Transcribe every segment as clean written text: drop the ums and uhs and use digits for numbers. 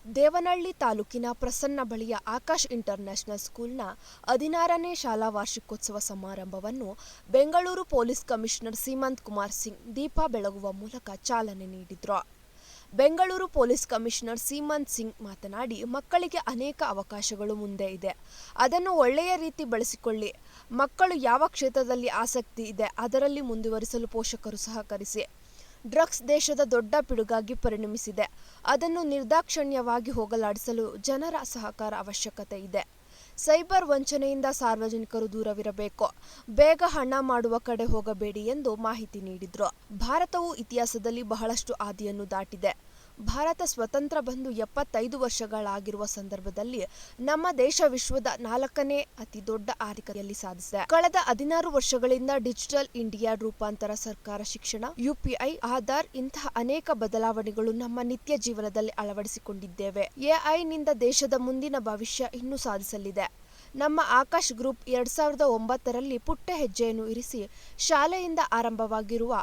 ದೇವನಹಳ್ಳಿ ತಾಲೂಕಿನ ಪ್ರಸನ್ನ ಬಳಿಯ ಆಕಾಶ್ ಇಂಟರ್ನ್ಯಾಷನಲ್ ಸ್ಕೂಲ್ನ 16ನೇ ಶಾಲಾ ವಾರ್ಷಿಕೋತ್ಸವ ಸಮಾರಂಭವನ್ನು ಬೆಂಗಳೂರು ಪೊಲೀಸ್ ಕಮಿಷನರ್ ಸೀಮಂತ್ ಕುಮಾರ್ ಸಿಂಗ್ ದೀಪ ಬೆಳಗುವ ಮೂಲಕ ಚಾಲನೆ ನೀಡಿದರು. ಬೆಂಗಳೂರು ಪೊಲೀಸ್ ಕಮಿಷನರ್ ಸೀಮಂತ್ ಸಿಂಗ್ ಮಾತನಾಡಿ, ಮಕ್ಕಳಿಗೆ ಅನೇಕ ಅವಕಾಶಗಳು ಮುಂದೆ ಇದೆ. ಅದನ್ನು ಒಳ್ಳೆಯ ರೀತಿ ಬಳಸಿಕೊಳ್ಳಿ. ಮಕ್ಕಳು ಯಾವ ಕ್ಷೇತ್ರದಲ್ಲಿ ಆಸಕ್ತಿ ಇದೆ ಅದರಲ್ಲಿ ಮುಂದುವರಿಸಲು ಪೋಷಕರು ಸಹಕರಿಸಿ. ಡ್ರಗ್ಸ್ ದೇಶದ ದೊಡ್ಡ ಪಿಡುಗಾಗಿ ಪರಿಣಮಿಸಿದೆ. ಅದನ್ನು ನಿರ್ದಾಕ್ಷಣ್ಯವಾಗಿ ಹೋಗಲಾಡಿಸಲು ಜನರ ಸಹಕಾರ ಅವಶ್ಯಕತೆ ಇದೆ. ಸೈಬರ್ ವಂಚನೆಯಿಂದ ಸಾರ್ವಜನಿಕರು ದೂರವಿರಬೇಕು. ಬೇಗ ಹಣ ಮಾಡುವ ಕಡೆ ಹೋಗಬೇಡಿ ಎಂದು ಮಾಹಿತಿ ನೀಡಿದರು. ಭಾರತವು ಇತಿಹಾಸದಲ್ಲಿ ಬಹಳಷ್ಟು ಹಾದಿಯನ್ನು ದಾಟಿದೆ. ಭಾರತ ಸ್ವತಂತ್ರ ಬಂದು 75 ವರ್ಷಗಳಾಗಿರುವ ಸಂದರ್ಭದಲ್ಲಿ ನಮ್ಮ ದೇಶ ವಿಶ್ವದ 4ನೇ ಅತಿ ದೊಡ್ಡ ಆರ್ಥಿಕತೆಯಲ್ಲಿ ಸಾಧಿಸಿದೆ. ಕಳೆದ 16 ವರ್ಷಗಳಿಂದ ಡಿಜಿಟಲ್ ಇಂಡಿಯಾ ರೂಪಾಂತರ, ಸರ್ಕಾರ, ಶಿಕ್ಷಣ, UPI, ಆಧಾರ್ ಇಂತಹ ಅನೇಕ ಬದಲಾವಣೆಗಳು ನಮ್ಮ ನಿತ್ಯ ಜೀವನದಲ್ಲಿ ಅಳವಡಿಸಿಕೊಂಡಿದ್ದೇವೆ. AI ನಿಂದ ದೇಶದ ಮುಂದಿನ ಭವಿಷ್ಯ ಇನ್ನೂ ಸಾಧಿಸಲಿದೆ. ನಮ್ಮ ಆಕಾಶ್ ಗ್ರೂಪ್ 2009ರಲ್ಲಿ ಪುಟ್ಟ ಹೆಜ್ಜೆಯನ್ನು ಇರಿಸಿ ಶಾಲೆಯಿಂದ ಆರಂಭವಾಗಿರುವ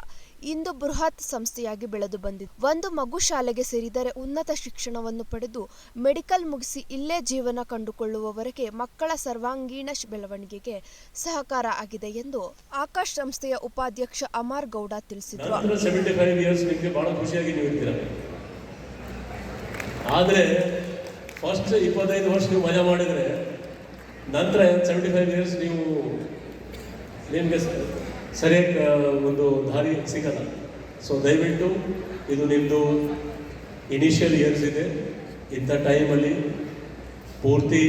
ಇಂದು ಬೃಹತ್ ಸಂಸ್ಥೆಯಾಗಿ ಬೆಳೆದು ಬಂದಿದೆ. ಒಂದು ಮಗು ಶಾಲೆಗೆ ಸೇರಿದರೆ ಉನ್ನತ ಶಿಕ್ಷಣವನ್ನು ಪಡೆದು ಮೆಡಿಕಲ್ ಮುಗಿಸಿ ಇಲ್ಲೇ ಜೀವನ ಕಂಡುಕೊಳ್ಳುವವರೆಗೆ ಮಕ್ಕಳ ಸರ್ವಾಂಗೀಣ ಬೆಳವಣಿಗೆಗೆ ಸಹಕಾರ ಆಗಿದೆ ಎಂದು ಆಕಾಶ್ ಸಂಸ್ಥೆಯ ಉಪಾಧ್ಯಕ್ಷ ಅಮರ್ ಗೌಡ ತಿಳಿಸಿದರು. ಆದರೆ ಫಸ್ಟ್ 25 ವರ್ಷ ನೀವು ಮಜಾ ಮಾಡಿದರೆ ನಂತರ 75 ಇಯರ್ಸ್ ನಿಮಗೆ ಸರಿಯಾಗಿ ಒಂದು ದಾರಿ ಸಿಗಲ್ಲ. ಸೊ ದಯವಿಟ್ಟು ಇದು ನಿಮ್ಮದು ಇನಿಷಿಯಲ್ ಇಯರ್ಸ್ ಇದೆ. ಇಂಥ ಟೈಮಲ್ಲಿ ಪೂರ್ತಿ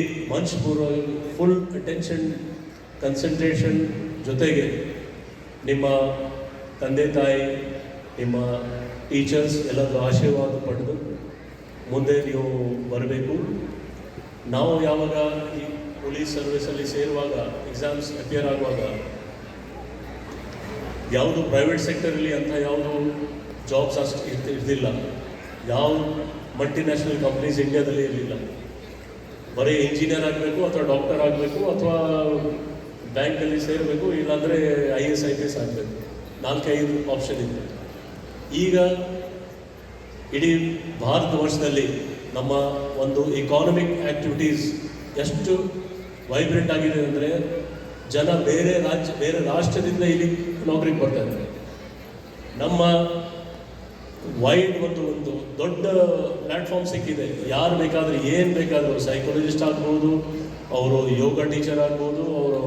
ಫುಲ್ ಅಟೆನ್ಷನ್, ಕನ್ಸಂಟ್ರೇಷನ್ ಜೊತೆಗೆ ನಿಮ್ಮ ತಂದೆ ತಾಯಿ, ನಿಮ್ಮ ಟೀಚರ್ಸ್ ಎಲ್ಲದೂ ಆಶೀರ್ವಾದ ಪಡೆದು ಮುಂದೆ ನೀವು ಬರಬೇಕು. ನಾವು ಯಾವಾಗ ಈ ಪೊಲೀಸ್ ಸರ್ವಿಸಲ್ಲಿ ಸೇರುವಾಗ, ಎಕ್ಸಾಮ್ಸ್ ಅಪಿಯರ್ ಆಗುವಾಗ, ಯಾವುದು ಪ್ರೈವೇಟ್ ಸೆಕ್ಟರಲ್ಲಿ ಅಂತ ಯಾವುದು ಜಾಬ್ಸ್ ಅಷ್ಟು ಇರ್ತಿಲ್ಲ. ಯಾವ ಮಲ್ಟಿನ್ಯಾಷನಲ್ ಕಂಪ್ನೀಸ್ ಇಂಡಿಯಾದಲ್ಲಿ ಇರಲಿಲ್ಲ. ಬರೀ ಇಂಜಿನಿಯರ್ ಆಗಬೇಕು ಅಥವಾ ಡಾಕ್ಟರ್ ಆಗಬೇಕು ಅಥವಾ ಬ್ಯಾಂಕಲ್ಲಿ ಸೇರಬೇಕು, ಇಲ್ಲಾಂದರೆ IAS IPS ಆಗಬೇಕು. 4-5 ಆಪ್ಷನ್ ಇದೆ. ಈಗ ಇಡೀ ಭಾರತ ವರ್ಷದಲ್ಲಿ ನಮ್ಮ ಒಂದು ಎಕಾನಮಿಕ್ ಆ್ಯಕ್ಟಿವಿಟೀಸ್ ಎಷ್ಟು ವೈಬ್ರೆಂಟ್ ಆಗಿದೆ ಅಂದರೆ ಜನ ಬೇರೆ ರಾಷ್ಟ್ರದಿಂದ ಇಲ್ಲಿ ನೌಕರಿಗೆ ಬರ್ತಾ ಇದ್ದಾರೆ. ನಮ್ಮ ವೈಡ್ ಒಂದು ದೊಡ್ಡ ಪ್ಲ್ಯಾಟ್ಫಾರ್ಮ್ ಸಿಕ್ಕಿದೆ. ಯಾರು ಬೇಕಾದರೂ ಏನು ಬೇಕಾದರೂ, ಸೈಕಾಲಜಿಸ್ಟ್ ಆಗ್ಬೋದು, ಅವರು ಯೋಗ ಟೀಚರ್ ಆಗ್ಬೋದು, ಅವರು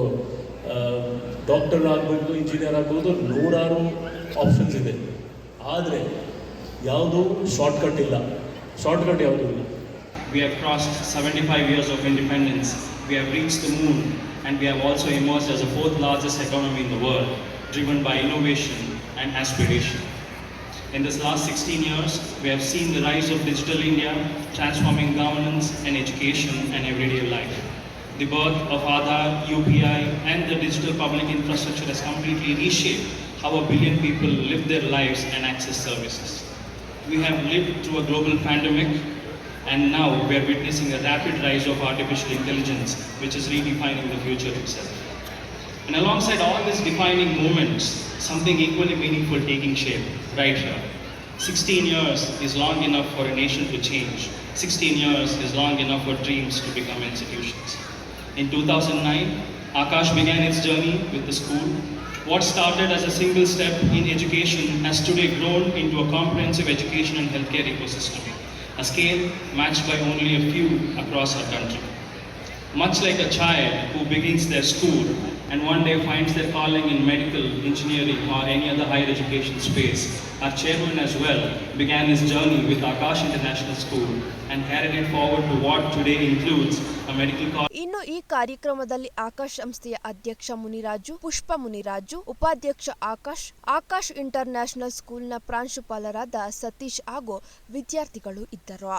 ಡಾಕ್ಟರ್ ಆಗಬೇಕು, ಇಂಜಿನಿಯರ್ ಆಗ್ಬೋದು, ನೂರಾರು ಆಪ್ಷನ್ಸ್ ಇದೆ. ಆದರೆ ಯಾವುದು ಶಾರ್ಟ್ಕಟ್ ಇಲ್ಲ. ಶಾರ್ಟ್ಕಟ್ ಯಾವುದೂ ಇಲ್ಲ. We have crossed 75 years of independence. We have reached the moon, and we have also emerged as the 4th largest economy in the world, driven by innovation and aspiration. In this last 16 years, we have seen the rise of digital India, transforming governance and education and everyday life. The birth of Aadhaar, UPI, and the digital public infrastructure has completely reshaped how 1 billion people live their lives and access services. We have lived through a global pandemic, and now we are witnessing a rapid rise of artificial intelligence, which is redefining the future itself. And alongside all these defining moments, something equally meaningful taking shape right here. 16 years is long enough for a nation to change. 16 years is long enough for dreams to become institutions. In 2009, Akash began its journey with the school. What started as a single step in education has today grown into a comprehensive education and healthcare ecosystem, a scale matched by only a few across our country. Much like a child who begins their school and one day finds their calling in medical, engineering or any other higher education space, our chairman as well began his journey with Akash International School and carried it forward to what today includes a medical college. ಇನ್ನು ಈ ಕಾರ್ಯಕ್ರಮದಲ್ಲಿ ಆಕಾಶ್ ಸಂಸ್ಥೆಯ ಅಧ್ಯಕ್ಷ ಮುನಿರಾಜು, ಪುಷ್ಪ ಮುನಿರಾಜು, ಉಪಾಧ್ಯಕ್ಷ Akash international ಸ್ಕೂಲ್ನ ಪ್ರಾಂಶುಪಾಲರಾದ ಸತೀಶ್ ಹಾಗೂ ವಿದ್ಯಾರ್ಥಿಗಳು ಇದ್ದರು.